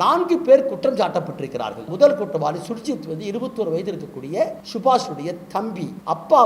4 பேர் குற்றம் சாட்டப்பட்டிருக்கிறார்கள். முதல் குற்றவாளி சுர்ஜித் 21 வயது இருக்கக்கூடிய சுபாஷுடைய தம்பி. அப்பா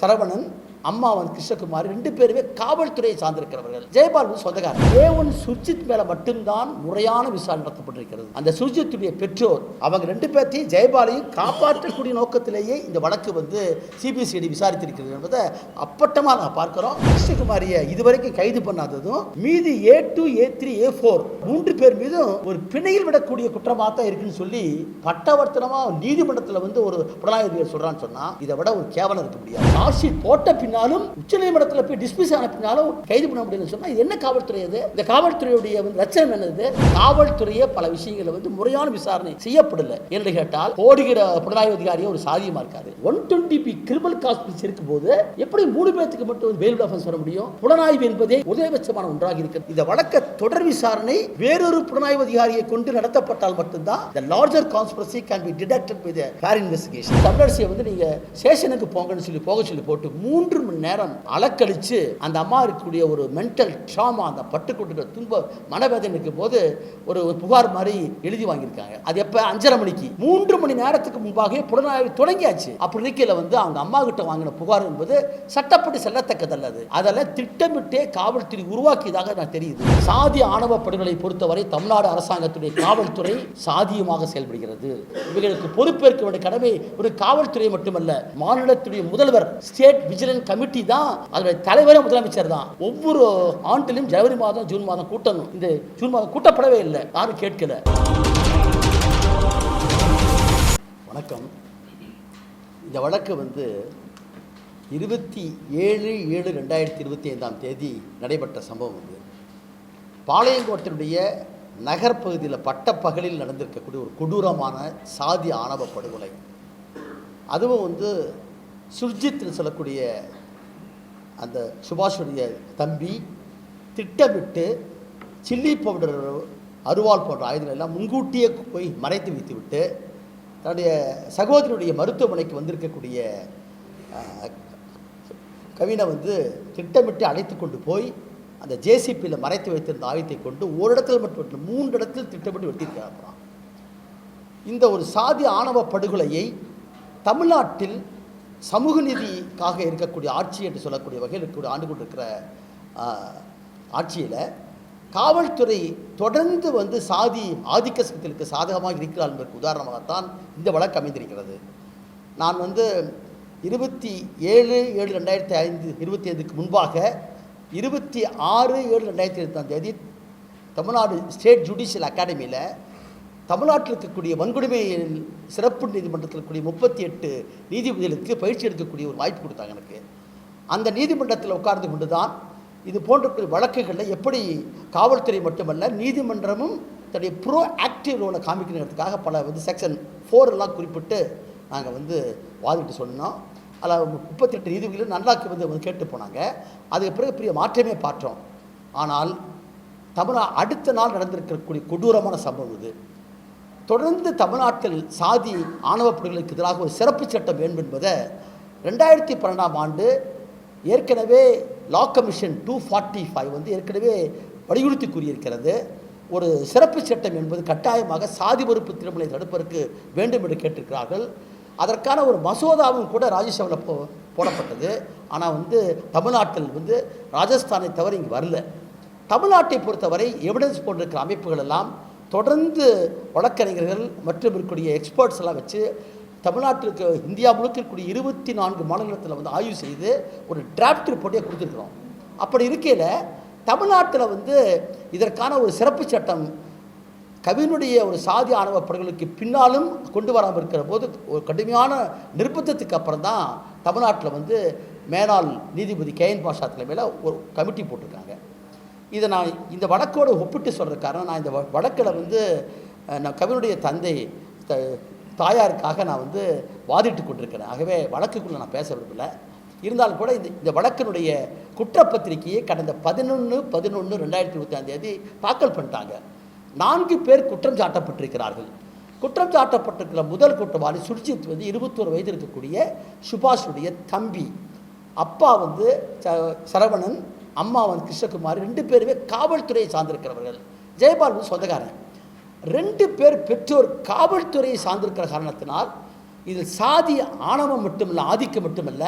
சரவணன், அம்மா கிருஷ்ணகுமாரி, 2 பேருமே காவல்துறையை சார்ந்திருக்கிறவர்கள். ஜெயபால் சொந்தக்காரர். A1 சுர்ஜித் மேல மட்டும்தான் முறையான விசாரணை நடத்தப்பட்டிருக்கிறது. அந்த சுர்ஜித்துடைய பெற்றோர் அவங்க 2 பேர்த்தையும் ஜெயபாலையும் காப்பாற்றக்கூடிய நோக்கத்திலேயே இந்த வழக்கு சிபிசிஐடி விசாரித்திருக்கிறது என்பதை அப்பட்டமா நான் பார்க்கிறோம். கிருஷ்ணகுமாரியை இதுவரைக்கும் கைது பண்ணாததும் மீதி A2, A3, A4 3 பேர் மீதும் ஒரு பிணையில் விடக்கூடிய குற்றமாக தான் இருக்குன்னு சொல்லி பட்டவர்த்தனமா நீதிமன்றத்தில் ஒரு புலனாய்வாளர் சொல்றான்னு சொன்னா இதை விட ஒரு கேவலம் இருக்க முடியாது. சார்ஜ் ஷீட் போட்ட பின்னாலும் உச்சநீதிமன்றத்தில் போய் டிஸ்மிஸ் ஆன பின்னாலும் கைது பண்ண முடியும்னு சொன்னா இது என்ன காவல்துறை? இந்த காவல்துறையுடைய லட்சணம் என்னது? காவல்துறையை பல விஷயங்களை முறையான விசாரணை செய்யப்படல என்று கேட்டால் போடுகிற புலனாய்வு அதிகாரியை ஒரு சாதியமா இருக்காது. 120B கிரிமினல் கான்ஸ்பிரசி இருக்கும் போது எப்படி 3 பேருக்கு மட்டும் பெயில் ஆஃபென்ஸ் வர முடியும்? புலனாய்வு என்பதே உதயபட்சமான ஒன்றாக இருக்கிறது. இந்த வழக்க தொடர் விசாரணை வேறொரு புலனாய்வு அதிகாரியை கொண்டு நடத்தப்பட்டால் மட்டும்தான் the larger conspiracy can be detected with a fair investigation. தமிழரசியை நீங்க ஸ்டேஷனுக்கு போங்கன்னு சொல்லி போட்டு 3 மணி நேரம் அலக்கழிச்சு அந்த அம்மா இருக்கக்கூடிய ஒரு மென்டல் ட்ராமா, அந்த பட்டுக்கொண்டு துன்ப மனவேதனை இருக்கும் போது ஒரு புகார் மாதிரி எழுதி வாங்கியிருக்காங்க. அது எப்ப 5:30 மணிக்கு 3 மணி நேரத்துக்கு முன்பாக புலனாய்வு தொடங்கியாச்சு. அப்படி இருக்கையில அவங்க அம்மா கிட்ட வாங்கின புகார் என்பது சட்டப்படி செல்லத்தக்கதல்லது. அதெல்லாம் திட்டமிட்டே காவல்துறை உருவாக்கியதாக நான் தெரியுது. சாதி ஆணவ படுகொலை பொறுத்தவரை தமிழ்நாடு அரசாங்கத்துடைய காவல்துறை சாதியமாக செயல்படுகிறது. இவர்களுக்கு பொறுப்பேற்க வேண்டிய கடமை ஒரு காவல்துறை மட்டுமல்ல, மாநிலத்துடைய முதல்வர் ஸ்டேட் விஜிலன்ஸ் கமிட்டி தான், அதனுடைய தலைவரே முதலமைச்சர் தான். ஒவ்வொரு ஆண்டிலும் ஜனவரி மாதம், ஜூன் மாதம் கூட்டணும். இந்த ஜூன் மாதம் கூட்டப்படவே இல்லை, யாரும் கேட்கல. வணக்கம். இந்த வழக்கு 27/7/2025 நடைபெற்ற சம்பவம். பாளையங்கோட்டையுடைய நகர்ப்பகுதியில் பட்டப்பகலில் நடந்திருக்கக்கூடிய ஒரு கொடூரமான சாதி ஆணவ படுகொலை. அதுவும் சுர்ஜித்னு சொல்லக்கூடிய அந்த சுபாஷுடைய தம்பி திட்டமிட்டு சில்லி பவுடர், அருவாள் போன்ற ஆயுதங்கள் எல்லாம் முன்கூட்டியே போய் மறைத்து வைத்து விட்டு தன்னுடைய சகோதரியுடைய மருத்துவமனைக்கு வந்திருக்கக்கூடிய கவினை திட்டமிட்டு அழைத்து கொண்டு போய் அந்த ஜேசிபியில் மறைத்து வைத்திருந்த ஆயுதத்தை கொண்டு ஒரு இடத்துல மட்டும் 3 இடத்தில் திட்டமிட்டு வெட்டியிருக்கிறார். இந்த ஒரு சாதி ஆணவ படுகொலையை தமிழ்நாட்டில் சமூக நீதிக்காக இருக்கக்கூடிய ஆட்சி என்று சொல்லக்கூடிய வகையில் இருக்கக்கூடிய ஆண்டு கொண்டிருக்கிற ஆட்சியில் காவல்துறை தொடர்ந்து சாதி ஆதிக்க சக்திகளுக்கு சாதகமாக இருக்கிறார் என்பதற்கு உதாரணமாகத்தான் இந்த வழக்கு அமைந்திருக்கிறது. நான் 27/7/2025 முன்பாக 26/7/2025 தமிழ்நாடு ஸ்டேட் ஜுடிஷியல் அகாடமியில் தமிழ்நாட்டில் இருக்கக்கூடிய வன்கொடுமை சிறப்பு நீதிமன்றத்தில் இருக்கக்கூடிய 38 நீதிபதிகளுக்கு பயிற்சி எடுக்கக்கூடிய ஒரு வாய்ப்பு கொடுத்தாங்க எனக்கு. அந்த நீதிமன்றத்தில் உட்கார்ந்து கொண்டு தான் இது போன்ற வழக்குகளில் எப்படி காவல்துறை மட்டுமல்ல நீதிமன்றமும் தன்னுடைய ப்ரோ ஆக்டிவ் ரோலை காமிக்கிறதுக்காக பல செக்ஷன் 4 எல்லாம் குறிப்பிட்டு நாங்கள் வாதிட்டு சொன்னோம். அதில் 38 நீதிபதிகளும் நல்லாக்கி கேட்டு போனாங்க. அதுக்கு பிறகு பெரிய மாற்றமே பார்த்தோம். ஆனால் அடுத்த நாள் நடந்திருக்கக்கூடிய கொடூரமான சம்பவம் இது. தொடர்ந்து தமிழ்நாட்டில் சாதி ஆணவ படுகொலைக்கு எதிராக ஒரு சிறப்பு சட்டம் வேண்டும் என்பதை 2012ஆம் ஆண்டு ஏற்கனவே லா கமிஷன் 245 ஏற்கனவே வலியுறுத்தி கூறியிருக்கிறது. ஒரு சிறப்பு சட்டம் என்பது கட்டாயமாக சாதி மறுப்பு திருமணத்தை தடுப்பதற்கு வேண்டும் என்று கேட்டிருக்கிறார்கள். அதற்கான ஒரு மசோதாவும் கூட ராஜ்யசபாவில் போடப்பட்டது. ஆனால் தமிழ்நாட்டில் ராஜஸ்தானை தவிர இங்கே வரல. தமிழ்நாட்டை பொறுத்தவரை எவிடன்ஸ் போன்றிருக்கிற அமைப்புகள் எல்லாம் தொடர்ந்து வழக்கறிஞர்கள் மற்றும் இருக்கக்கூடிய எக்ஸ்பர்ட்ஸ் எல்லாம் வச்சு தமிழ்நாட்டிற்கு இந்தியா முழுக்க இருக்கக்கூடிய 24 மாநிலத்தில் ஆய்வு செய்து ஒரு டிராஃப்ட் ரிப்போர்ட்டே கொடுத்துருக்குறோம். அப்படி இருக்கையில் தமிழ்நாட்டில் இதற்கான ஒரு சிறப்பு சட்டம் கவினுடைய ஒரு சாதி ஆணவ படுகொலைக்கு பின்னாலும் கொண்டு வராமல் இருக்கிற போது ஒரு கடுமையான நிர்பந்தத்துக்கு அப்புறம் தான் தமிழ்நாட்டில் மேலாள் நீதிபதி KN பாஷா தலைமையில் ஒரு கமிட்டி போட்டிருக்காங்க. இதை நான் இந்த வழக்கோடு ஒப்பிட்டு சொல்கிற காரணம், நான் இந்த வழக்கில் நான் கவினுடைய தாயாருக்காக நான் வாதிட்டு கொண்டிருக்கிறேன். ஆகவே வழக்குக்குள்ளே நான் பேச விரும்பலை. இருந்தாலும் கூட இந்த வழக்கினுடைய குற்றப்பத்திரிகையை கடந்த 11/11/2025 தாக்கல் பண்ணிட்டாங்க. 4 பேர் குற்றம் சாட்டப்பட்டிருக்கிறார்கள். குற்றம் சாட்டப்பட்டிருக்கிற முதல் குற்றவாளி சுர்ஜித் 21 வயது இருக்கக்கூடிய சுபாஷுடைய தம்பி. அப்பா சரவணன், அம்மா கிருஷ்ணகுமாரி, 2 பேருமே காவல்துறையை சார்ந்திருக்கிறவர்கள். ஜெயபால் சொந்தக்காரன். 2 பேர் பெற்றோர் காவல்துறையை சார்ந்திருக்கிற காரணத்தினால் இதில் சாதி ஆணவம் மட்டுமல்ல, ஆதிக்கம் மட்டுமல்ல,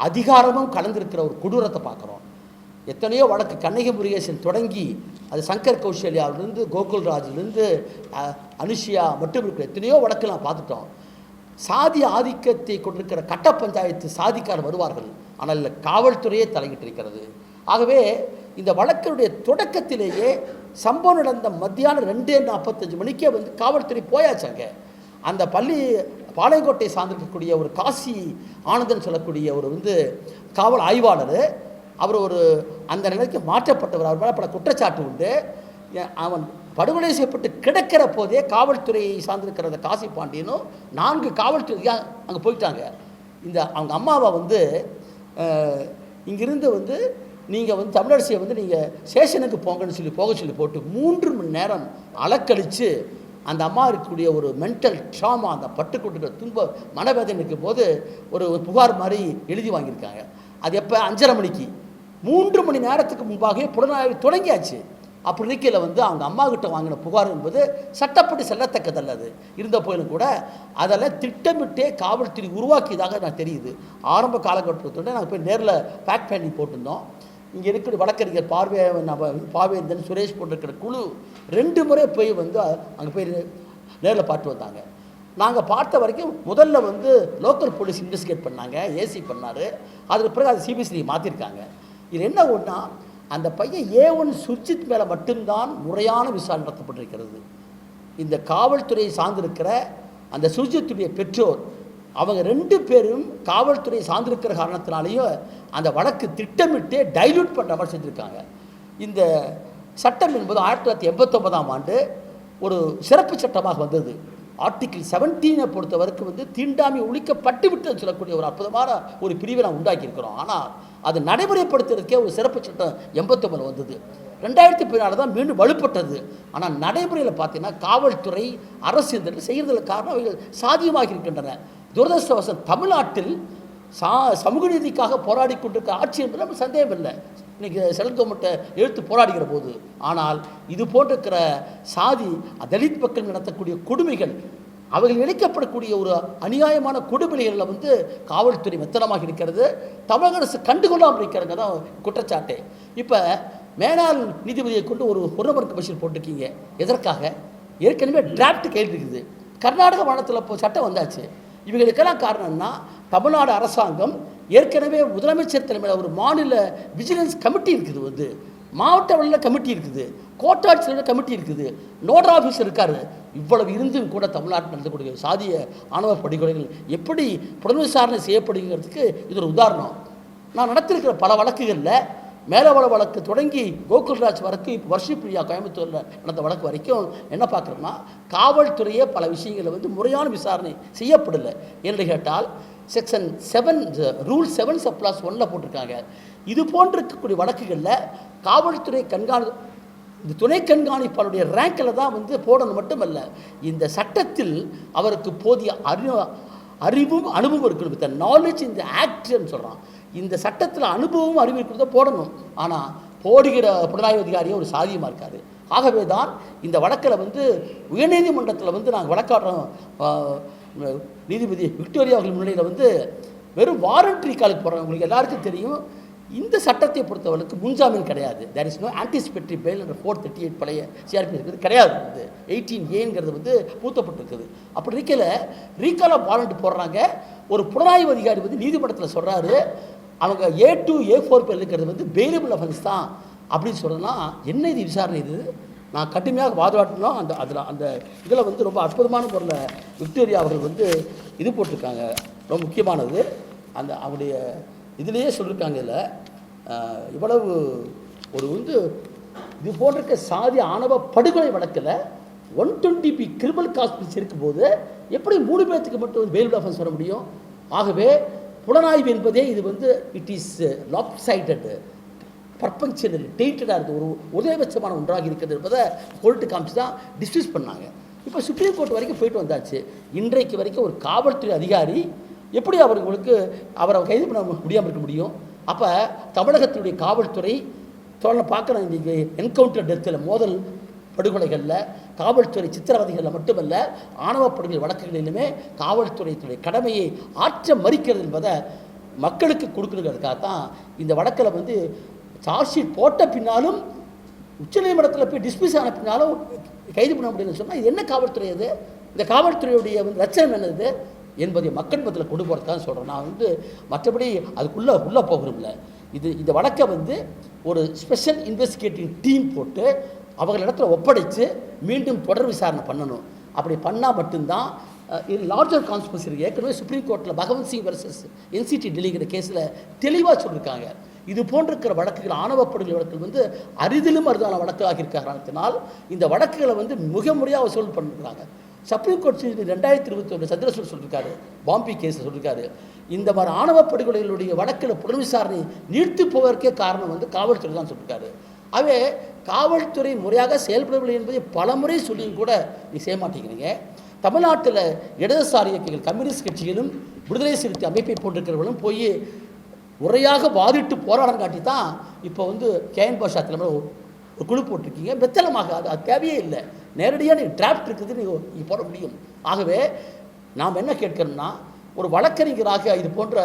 அதிகாரமும் கலந்திருக்கிற ஒரு கொடூரத்தை பார்க்குறோம். எத்தனையோ வழக்கு கண்ணகி முருகேசன் தொடங்கி அது சங்கர் கௌசல்யாவிலிருந்து கோகுல்ராஜிலிருந்து அனுஷியா மட்டும் இருக்கிற எத்தனையோ வழக்கு நான் பார்த்துட்டோம். சாதி ஆதிக்கத்தை கொண்டிருக்கிற கட்ட பஞ்சாயத்து சாதிக்காரர் வருவார்கள், ஆனால் இல்லை காவல்துறையே தலையிட்டிருக்கிறது. ஆகவே இந்த வழக்கினுடைய தொடக்கத்திலேயே சம்பவம் நடந்த மத்தியானம் 2:45 மணிக்கே வந்து காவல்துறை போயாச்சாங்க. அந்த பாளையங்கோட்டை சார்ந்திருக்கக்கூடிய ஒரு காசி ஆனந்தன் சொல்லக்கூடிய ஒரு காவல் ஆய்வாளர், அவர் ஒரு அந்த நிலைக்கு மாற்றப்பட்டவர். அவர் மேலே பல குற்றச்சாட்டு உண்டு. அவன் படுகொலை செய்யப்பட்டு கிடக்கிற போதே காவல்துறையை சார்ந்திருக்கிற அந்த காசி பாண்டியனும் 4 காவல்துறையாக அங்கே போயிட்டாங்க. அவங்க அம்மாவை இங்கிருந்து நீங்கள் தமிழரசியை நீங்கள் ஸ்டேஷனுக்கு போங்கன்னு போக சொல்லி போட்டு 3 மணி நேரம் அலக்கழித்து அந்த அம்மா இருக்கக்கூடிய ஒரு மென்டல் ட்ராமா, அந்த பட்டுக்கொட்டுக்கிற துன்ப மனவேதனை இருக்கும் போது ஒரு புகார் மாதிரி எழுதி வாங்கியிருக்காங்க. அது எப்போ 5:30 மணிக்கு 3 மணி நேரத்துக்கு முன்பாகவே புலனாய்வு தொடங்கியாச்சு. அப்படி இருக்கையில் அவங்க அம்மா கிட்ட வாங்கின புகார் என்பது சட்டப்படி செல்லத்தக்கதல்ல. அது இருந்த போயிலும் கூட அதெல்லாம் திட்டமிட்டே காவல்துறை உருவாக்கியதாக நான் தெரியுது. ஆரம்ப காலகட்டத்தோடு நாங்கள் போய் நேரில் பேக் பண்ணி போட்டிருந்தோம். இங்கே இருக்கிற வழக்கறிஞர் பாவேந்தன் சுரேஷ் போட்டிருக்கிற குழு 2 முறை போய் அங்கே போய் நேரில் பார்த்து வந்தாங்க. நாங்கள் பார்த்த வரைக்கும் முதல்ல லோக்கல் போலீஸ் இன்வெஸ்டிகேட் பண்ணாங்க, ஏசி பண்ணார். அதுக்கு பிறகு அது சிபிசிஐடி மாற்றிருக்காங்க. இது என்ன ஒன்றா, அந்த பையன் A1 சுர்ஜித் மேலே மட்டும்தான் முறையான விசாரணை நடத்தப்பட்டிருக்கிறது. இந்த காவல்துறையை சார்ந்திருக்கிற அந்த சுர்ஜித்துடைய பெற்றோர் அவங்க 2 பேரும் காவல்துறை சார்ந்திருக்கிற காரணத்தினாலேயும் அந்த வழக்கு திட்டமிட்டே டைல்யூட் பண்ணுற மாதிரி செஞ்சுருக்காங்க. இந்த சட்டம் என்பது 1989ஆம் ஆண்டு ஒரு சிறப்பு சட்டமாக வந்தது. ஆர்டிகிள் 17 பொறுத்த வரைக்கும் தீண்டாமை ஒழிக்கப்பட்டு விட்டு சொல்லக்கூடிய ஒரு அற்புதமான ஒரு பிரிவை நாம் உண்டாக்கியிருக்கிறோம். ஆனால் அது நடைமுறைப்படுத்துறதுக்கே ஒரு சிறப்பு சட்டம் 89 வந்தது. 2014 தான் மீண்டும் வலுப்பட்டது. ஆனால் நடைமுறையில் பார்த்தீங்கன்னா காவல்துறை அரசு செய்கிறதுக்கு காரணம் அவைகள் சாதியமாக இருக்கின்றன. துரதிருஷ்டவசம் தமிழ்நாட்டில் சமூக நீதிக்காக போராடி கொண்டிருக்க ஆட்சி என்பது நம்ம சந்தேகம் இல்லை. இன்றைக்கி சென்ட்ரல் கவர்மெண்ட்டை எழுத்து போராடுகிற போது, ஆனால் இது போன்றிருக்கிற சாதி தலித் மக்கள் நடத்தக்கூடிய கொடுமைகள், அவைகள் இணைக்கப்படக்கூடிய ஒரு அநியாயமான கொடுமைகளில் காவல்துறை மெத்தனமாக இருக்கிறது. தமிழக அரசு கண்டுகொள்ளாமல் இருக்கிறது தான் குற்றச்சாட்டு. இப்போ மேனாள் நீதிபதியை கொண்டு ஒரு நபருக்கு பஷீர் போட்டிருக்கீங்க. எதற்காக? ஏற்கனவே டிராப்ட் கையில் இருக்குது. கர்நாடக மாநிலத்தில் இப்போ சட்டம் வந்தாச்சு. இவங்களுக்கெல்லாம் காரணம்னா தமிழ்நாடு அரசாங்கம் ஏற்கனவே முதலமைச்சர் தலைமையில் ஒரு மாநில விஜிலன்ஸ் கமிட்டி இருக்குது, மாவட்ட அளவில் கமிட்டி இருக்குது, கோட்டாட்சியர் கமிட்டி இருக்குது, நோடல் ஆஃபீஸர் இருக்கார். இவ்வளவு இருந்தும் கூட தமிழ்நாட்டில் நடத்தக்கூடிய சாதிய ஆணவ படுகொலைகள் எப்படி புலன் விசாரணை செய்யப்படுகிறதுக்கு இது ஒரு உதாரணம். நான் நடத்திருக்கிற பல வழக்குகளில் மேலவள வழக்கு தொடங்கி கோகுல்ராஜ் வரைக்கும் இப்போ வர்ஷிப்ரியா கோயம்புத்தூரில் நடந்த வழக்கு வரைக்கும் என்ன பார்க்குறோம்னா, காவல்துறையே பல விஷயங்களை முறையான விசாரணை செய்யப்படலை என்று கேட்டால் செக்ஷன் 7 ரூல் 7/1 போட்டிருக்காங்க. இது போன்று இருக்கக்கூடிய வழக்குகளில் காவல்துறை இந்த துணை கண்காணிப்பாளருடைய ரேங்கில் தான் போடணும் மட்டுமல்ல, இந்த சட்டத்தில் அவருக்கு போதிய அறிவும் அனுபவம் இருக்கணும். வித் நாலேஜ் இந்த ஆக்ட்னு சொல்கிறான். இந்த சட்டத்தில் அனுபவம் அறிவு இருக்கிறத போடணும். ஆனால் போடுகிற புலனாய்வு அதிகாரியும் ஒரு சாதியமாக இருக்காது. ஆகவே தான் இந்த வழக்கில் உயர்நீதிமன்றத்தில் நாங்கள் வழக்காடுறோம். நீதிபதி விக்டோரியா அவர்கள் முன்னிலையில் வெறும் வாரண்ட் ரீகாலுக்கு போடுறோம். உங்களுக்கு எல்லாருக்கும் தெரியும், இந்த சட்டத்தை பொறுத்தவரைக்கும் முன்ஜாமீன் கிடையாது. There is no anticipatory bail என்ற 438 பழைய சிஆர்பி இருக்கிறது கிடையாது. 18A பூத்தப்பட்டிருக்குது. அப்படி இருக்கையில் ரீகால் ஆஃப் வாரண்ட் போடுறாங்க. ஒரு புலனாய்வு அதிகாரி நீதிமன்றத்தில் சொல்கிறாரு, அவங்க A2 A4 பேர் இருக்கிறது பெயிலபிள் அஃபென்ஸ் தான் அப்படின்னு சொல்லலாம். என்ன இது விசாரணை? இது நான் கடுமையாக வாதாட்டினோம். அந்த இதில் ரொம்ப அற்புதமான பொருளை விக்டோரியா அவர்கள் இது போட்டிருக்காங்க. ரொம்ப முக்கியமானது அந்த அவருடைய இதிலேயே சொல்லியிருக்காங்க. இதில் இவ்வளவு ஒரு இது போன்றிருக்க சாதி ஆணவ படுகொலை வழக்கில் 120B கிரிமினல் காஸ்பிரசி இருக்கும்போது எப்படி 3 பேர்த்துக்கு மட்டும் பெயில் அஃபென்ஸ் வர முடியும்? ஆகவே புலனாய்வு என்பதே இது இட் இஸ் லாப்சைடட், பர்பங்க்சுவலி டெய்ட்டடாக இருக்குது, ஒரு உதயபட்சமான ஒன்றாக இருக்கிறது என்பதை கோர்ட்டு காமிச்சு தான் டிஸ்மிஸ் பண்ணாங்க. இப்போ சுப்ரீம் கோர்ட் வரைக்கும் போயிட்டு வந்தாச்சு. இன்றைக்கு வரைக்கும் ஒரு காவல்துறை அதிகாரி எப்படி அவர்களுக்கு அவரை கைது பண்ண முடியாமல் இருக்க முடியும்? அப்போ தமிழகத்தினுடைய காவல்துறை பார்க்குறோம். இன்றைக்கி என்கவுண்டர் டெத்தில் மோதல் படுகொலைகளில் காவல்துறை சித்திரவதைகளில் மட்டுமல்ல ஆணவப்படுகொலை வழக்குகளிலுமே காவல்துறையினுடைய கடமையை ஆற்ற மறுக்கிறது என்பதை மக்களுக்கு கொடுக்குறதுக்காக தான் இந்த வழக்கில் வந்து சார்ஜ் ஷீட் போட்ட பின்னாலும் உச்சநீதிமன்றத்தில் போய் டிஸ்மிஸ் ஆன பின்னாலும் கைது பண்ண முடியும்னு சொன்னால் இது என்ன காவல்துறை அது? இந்த காவல்துறையுடைய வந்து லட்சணம் என்னது என்பதை மக்கள் மத்தியில் கொண்டு போகிறதுக்காக சொல்கிறேன். நான் வந்து மற்றபடி அதுக்குள்ளே போகிறோம்ல. இந்த வழக்கை வந்து ஒரு ஸ்பெஷல் இன்வெஸ்டிகேட்டிங் டீம் போட்டு அவங்களிடத்தில் ஒப்படைத்து மீண்டும் தொடர் விசாரணை பண்ணணும். அப்படி பண்ணால் மட்டும்தான் லார்ஜர் கான்ஸ்பிரசி ஏற்கனவே சுப்ரீம் கோர்ட்டில் பகவந்த் சிங் வர்சஸ் என்சிடி டெல்லிங்கிற கேஸில் தெளிவாக சொல்லியிருக்காங்க. இது போன்றிருக்கிற வழக்குகள் ஆணவப்படுகொலை வழக்குகள் வந்து அரிதிலும் அரிதான வழக்காக இருக்கிற காரணத்தினால் இந்த வழக்குகளை வந்து மிக முறையாக வசூல் பண்ணிருக்கிறாங்க. சுப்ரீம் கோர்ட் 2021 சந்திரசூட் சொல்லியிருக்காரு, பாம்பே கேஸில் சொல்லியிருக்காரு. இந்த மாதிரி ஆணவப்படுகொலைகளுடைய வழக்கில் புலன் விசாரணை நீர்த்து போவதற்கே காரணம் வந்து காவல்துறை தான் சொல்லியிருக்காரு. அவே காவல்துறை முறையாக செயல்படவில்லை என்பதை பல முறை சொல்லியும் கூட நீ செய்ய மாட்டேங்கிறீங்க. தமிழ்நாட்டில் இடதுசாரி இயக்கங்கள் கம்யூனிஸ்ட் கட்சிகளும் விடுதலை சிறுத்தை அமைப்பை போட்டிருக்கிறவர்களும் போய் முறையாக வாதிட்டு போராடம் காட்டி தான் இப்போ வந்து கேஎன் பாஷா தலைமையில் ஒரு குழு போட்டிருக்கீங்க. வெத்தலமாக அது தேவையே இல்லை. நேரடியாக நீங்கள் டிராஃப்ட் இருக்குது நீங்கள் போட முடியும். ஆகவே நாம் என்ன கேட்கணும்னா, ஒரு வழக்கறிஞராக இது போன்ற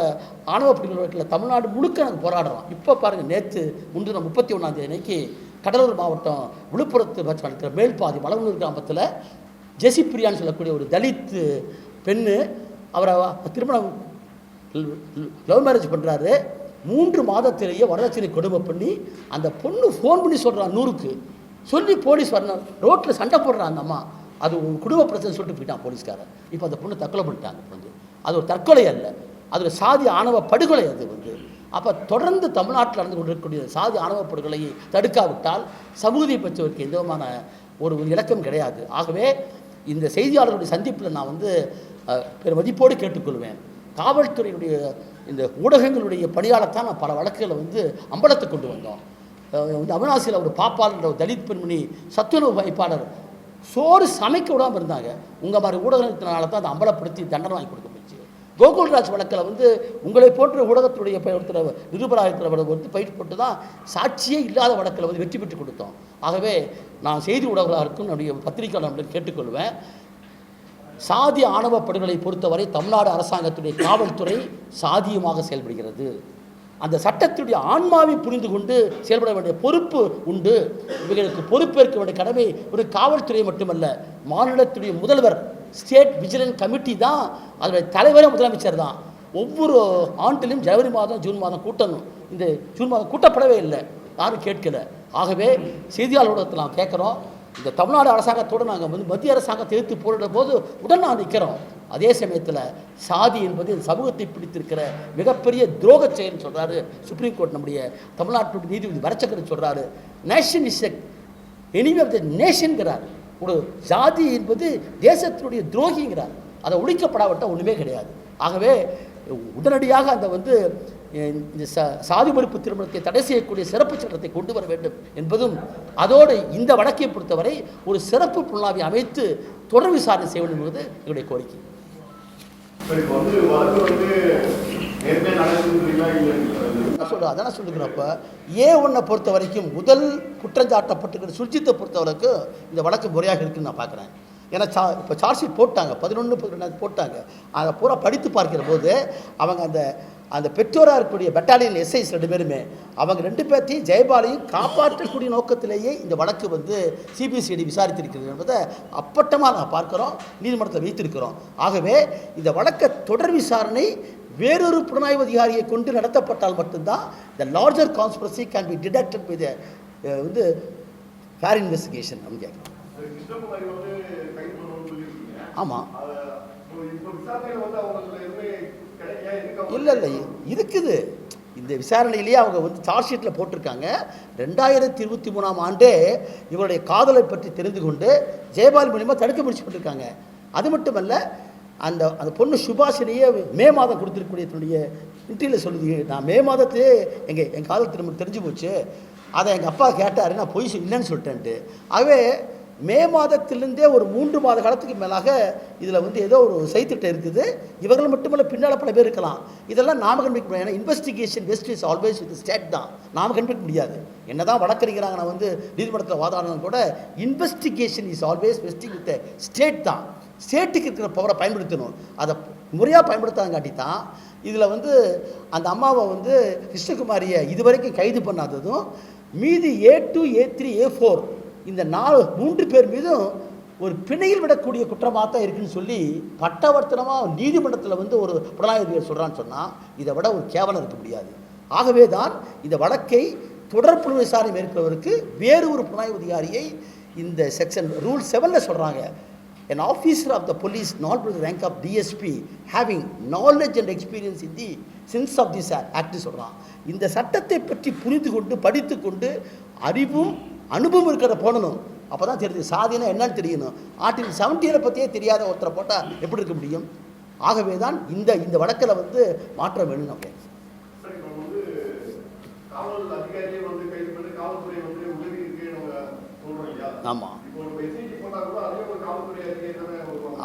ஆணவ பிரிவுகளில் தமிழ்நாடு முழுக்க நாங்கள் போராடுறோம். இப்போ பாருங்கள், நேற்று முன்தினம் 31ஆம் தேதி அன்னைக்கு கடலூர் மாவட்டம் விழுப்புரத்து இருக்கிற மேல்பாதி மலவனூர் கிராமத்தில் ஜெசி பிரியான்னு சொல்லக்கூடிய ஒரு தலித் பெண்ணு, அவரை திருமணம் லவ் மேரேஜ் பண்ணுறாரு. 3 மாதத்திலேயே வரதட்சணை கொடுமை பண்ணி அந்த பொண்ணு ஃபோன் பண்ணி சொல்கிறான் 100க்கு சொல்லி போலீஸ் வரணும். ரோட்டில் சண்டை போடுறான் அந்த அம்மா. அது ஒரு குடும்ப பிரச்சனை சொல்லிட்டு போயிட்டான் போலீஸ்காரன். இப்போ அந்த பொண்ணு தற்கொலை பண்ணிட்டாங்க. வந்து அது ஒரு தற்கொலை அல்ல, அது ஒரு சாதி ஆணவ படுகொலை. அது வந்து அப்போ தொடர்ந்து தமிழ்நாட்டில் நடந்து கொண்டிருக்கக்கூடிய சாதி ஆணவ படுகொலையை தடுக்காவிட்டால் சமூகத்தை பற்றியவருக்கு எந்த விதமான ஒரு இலக்கம் கிடையாது. ஆகவே இந்த செய்தியாளர்களுடைய சந்திப்பில் நான் வந்து பெருமதிப்போடு கேட்டுக்கொள்வேன். காவல்துறையினுடைய இந்த ஊடகங்களுடைய பணியாளத்தான் நான் பல வழக்குகளை வந்து அம்பலத்துக்கு கொண்டு வந்தோம். வந்து அவினாசியில் ஒரு பாப்பாளர் ஒரு தலித் பெண்மணி சத்துணவு வைப்பாளர் சோறு சமைக்க விடாமல் இருந்தாங்க. உங்கள் மாதிரி ஊடகத்தினால தான் அதை அம்பலப்படுத்தி தண்டனை வாங்கி கொடுக்க போச்சு. கோகுல்ராஜ் வழக்கில் வந்து உங்களை போன்ற ஊடகத்துடைய ஒருத்தர் நிருபராயத்தில் வந்து பயிற்சி போட்டு தான் சாட்சியே இல்லாத வழக்கில் வந்து வெற்றி பெற்று கொடுத்தோம். ஆகவே நான் செய்தி ஊடகர்களுக்கும் என்னுடைய பத்திரிகையாளர்களும் கேட்டுக்கொள்வேன். சாதி ஆணவ படுகொலை பொறுத்தவரை தமிழ்நாடு அரசாங்கத்துடைய காவல்துறை சாதியமாக செயல்படுகிறது. அந்த சட்டத்துடைய ஆன்மாவை புரிந்து கொண்டு செயல்பட வேண்டிய பொறுப்பு உண்டு. இவர்களுக்கு பொறுப்பேற்க வேண்டிய கடமை ஒரு காவல்துறை மட்டுமல்ல, மாநிலத்துடைய முதல்வர் ஸ்டேட் விஜிலன்ஸ் கமிட்டி தான், அதனுடைய தலைவரே முதலமைச்சர் தான். ஒவ்வொரு ஆண்டிலும் ஜனவரி மாதம் ஜூன் மாதம் கூட்டணும். இந்த ஜூன் மாதம் கூட்டப்படவே இல்லை, யாரும் கேட்கல. ஆகவே செய்தியாளர்களிடத்தில் நான் கேட்குறோம், இந்த தமிழ்நாடு அரசாங்கத்தோடு நாங்கள் வந்து மத்திய அரசாங்கத்தை எதிர்த்து போரிட போது உடன் நான் நிற்கிறோம். அதே சமயத்தில் சாதி என்பது சமூகத்தை பிடித்திருக்கிற மிகப்பெரிய துரோக செயல்னு சொல்கிறாரு சுப்ரீம் கோர்ட். நம்முடைய தமிழ்நாட்டுடைய நீதிபதி வரச்சக்கரன் சொல்கிறாரு, nation is enemy of the நேஷன்கிறார். ஒரு ஜாதி என்பது தேசத்தினுடைய துரோகிங்கிறார். அதை ஒழிக்கப்படாவிட்டால் ஒன்றுமே கிடையாது. ஆகவே உடனடியாக அந்த வந்து இந்த சாதி மறுப்பு திருமணத்தை தடை செய்யக்கூடிய சிறப்பு சட்டத்தை கொண்டு வர வேண்டும் என்பதும், அதோடு இந்த வழக்கை பொறுத்தவரை ஒரு சிறப்பு புலனாய்வை அமைத்து தொடர் விசாரணை செய்ய வேண்டும் என்பது எங்களுடைய கோரிக்கை. அதான் சொல்லுகிறப்ப A1 பொறுத்த வரைக்கும் முதல் குற்றஞ்சாட்டப்பட்டிருக்கிற சுர்ஜித்தை பொறுத்தவரைக்கும் இந்த வழக்கு முறையாக இருக்குன்னு நான் பார்க்குறேன். ஏன்னா இப்போ சார்ஜ் ஷீட் போட்டாங்க, 11 போட்டாங்க. அதை பூரா படித்து பார்க்கிற போது அவங்க அந்த பெற்றோராக இருக்கக்கூடிய பெட்டாலியன் எஸ்ஐஸ் 2 பேருமே அவங்க 2 பேர்த்தையும் ஜெயபாலையும் காப்பாற்றக்கூடிய நோக்கத்திலேயே இந்த வழக்கு வந்து சிபிசிஐடி விசாரித்திருக்கிறது என்பதை அப்பட்டமாக நான் பார்க்குறோம், நீதிமன்றத்தில் வைத்திருக்கிறோம். ஆகவே இந்த வழக்கை தொடர் விசாரணை வேறொரு புலனாய்வு அதிகாரியை கொண்டு நடத்தப்பட்டால் மட்டும்தான் the larger conspiracy can be detected by the வந்து ஃபேர் இன்வெஸ்டிகேஷன் அப்படின்னு கேட்குறோம். ஆமாம், இல்லை இருக்குது. இந்த விசாரணையிலேயே அவங்க வந்து சார்ஜ் ஷீட்டில் போட்டிருக்காங்க. 2023ஆம் ஆண்டே இவருடைய காதலை பற்றி தெரிந்து கொண்டு ஜெயபால் மூலிமா தடுக்க முயற்சி பண்ணியிருக்காங்க. அது மட்டுமல்ல, அந்த பொண்ணு சுபாஷினியே மே மாதம் கொடுத்துருக்கக்கூடிய தன்னுடைய இன்டர்வியூவில் சொல்லுது, நான் மே மாதத்திலே எங்கள் காதல் திரும்ப தெரிஞ்சு போச்சு, அதை எங்கள் அப்பா கேட்டார், நான் பொய் இல்லைன்னு சொல்லிட்டேன்ட்டு. ஆகவே மே மாதத்திலிருந்தே ஒரு 3 மாத காலத்துக்கு மேலாக இதில் வந்து ஏதோ ஒரு செய்திட்டம் இருக்குது. இவர்கள் மட்டுமல்ல, பின்னால் பல பேர் இருக்கலாம். இதெல்லாம் நாம கண்டுபிடிக்க முடியாது. ஏன்னா investigation best is always with state தான். நாம கண்டுபிடிக்க முடியாது. என்ன தான் வழக்கறிஞராங்க நான் வந்து நீதிமன்றத்தில் வாதாடினாலும் கூட investigation is always vesting with state தான். ஸ்டேட்டுக்கு இருக்கிற பவரை பயன்படுத்தணும். அதை முறையாக பயன்படுத்தாங்காட்டி தான் இதில் வந்து அந்த அம்மாவை வந்து கிருஷ்ணகுமாரியை இதுவரைக்கும் கைது பண்ணாததும், மீதி A2, A3, A4 இந்த 3 பேர் மீதும் ஒரு பிணையில் விடக்கூடிய குற்றமாக தான் இருக்குன்னு சொல்லி பட்டவர்த்தனமாக நீதிமன்றத்தில் வந்து ஒரு புலனாய்வு சொல்கிறான்னு சொன்னால் இதை விட ஒரு கேவலம் இருக்க முடியாது. ஆகவே தான் இந்த வழக்கை தொடர்பு விசாரணை மேற்கொள்வதற்கு வேறு ஒரு புலனாய்வு அதிகாரியை இந்த செக்ஷன் ரூல் 7ல் சொல்கிறாங்க. An officer of the police not with the rank of DSP having knowledge and experience in the sense of this act சொல்கிறான். இந்த சட்டத்தை பற்றி புரிந்து கொண்டு படித்து கொண்டு அறிவும் அனுபவம் இருக்கிற போடணும். அப்போ தான் தெரியுது சாதினா என்னன்னு தெரியணும். ஆர்டிகல் 70 பற்றியே தெரியாத ஒருத்தரை போட்டால் எப்படி இருக்க முடியும்? ஆகவே தான் இந்த வழக்கில் வந்து மாற்றம் வேணும். நம்ம ஆமாம்,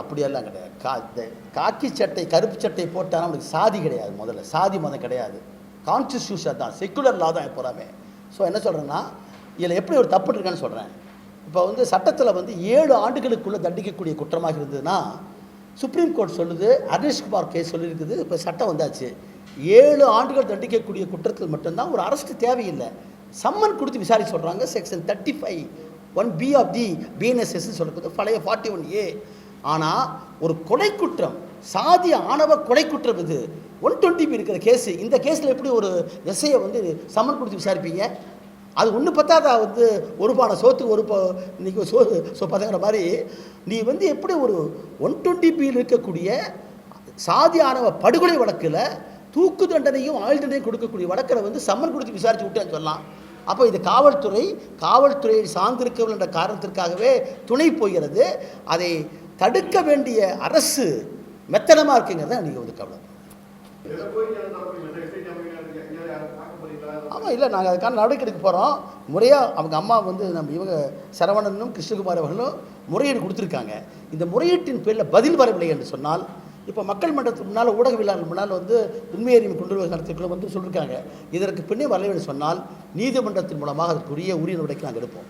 அப்படியெல்லாம் கிடையாது. காக்கி சட்டை கருப்பு சட்டை போட்டால் நம்மளுக்கு சாதி கிடையாது. முதல்ல சாதி மதம் கிடையாது. கான்ஸ்டிடியூஷன் தான், செக்குலர் லா தான் எப்போறாமே. ஸோ என்ன சொல்கிறேன்னா, இதில் எப்படி ஒரு தப்பு இருக்கான்னு சொல்கிறேன். இப்போ வந்து சட்டத்தில் வந்து 7 ஆண்டுகளுக்குள்ளே தண்டிக்கக்கூடிய குற்றமாக இருந்ததுன்னா சுப்ரீம் கோர்ட் சொல்லுது, அர்னேஷ்குமார் கேஸ் சொல்லியிருக்குது. இப்போ சட்டம் வந்தாச்சு, 7 ஆண்டுகள் தண்டிக்கக்கூடிய குற்றத்தில் மட்டும்தான் ஒரு அரஸ்ட்டு தேவையில்லை, சம்மன் கொடுத்து விசாரிக்க சொல்கிறாங்க. Section 35(1)B of the BNSS சொல்கிறது, பழைய 41A. ஆனால் ஒரு கொலை குற்றம், சாதி ஆணவ கொலை குற்றம், இது 120B இருக்கிற கேஸு. இந்த கேஸில் எப்படி ஒரு எஸ்ஐயை வந்து சம்மன் கொடுத்து விசாரிப்பீங்க? அது ஒன்று பத்தாதா வந்து ஒரு பானை சோத்துக்கு இன்றைக்கி பதங்கிற மாதிரி நீ வந்து எப்படி ஒரு 120Bயில் இருக்கக்கூடிய சாதி ஆணவ படுகொலை வழக்கில் தூக்கு தண்டனையும் ஆயுள் தண்டனையும் கொடுக்கக்கூடிய வழக்கில் வந்து சம்மன் கொடுத்து விசாரித்து விட்டேன்னு சொல்லலாம். அப்போ இது காவல்துறையை சார்ந்திருக்கவில்லை என்ற காரணத்திற்காகவே துணை போகிறது. அதை தடுக்க வேண்டிய அரசு மெத்தனமாக இருக்குங்கிறத நீங்கள் வந்து கவலை. ஆமாம், இல்லை, நாங்கள் அதுக்கான நடவடிக்கை எடுக்க போகிறோம். முறையாக அவங்க அம்மா வந்து இவங்க சரவணனும் கிருஷ்ணகுமார் அவர்களும் முறையீடு கொடுத்துருக்காங்க. இந்த முறையீட்டின் பேரில் பதில் வரவில்லை என்று சொன்னால், இப்போ மக்கள் மன்றத்துக்கு முன்னால் ஊடகவியலாளர் முன்னால் வந்து உண்மையறிவு கொண்டு வருவதற்கு நடத்திக்குள்ள வந்து சொல்லியிருக்காங்க. இதற்கு பின்னே வரவில்லை என்று சொன்னால் நீதிமன்றத்தின் மூலமாக அதற்குரிய உரிய நடவடிக்கை நாங்கள் எடுப்போம்.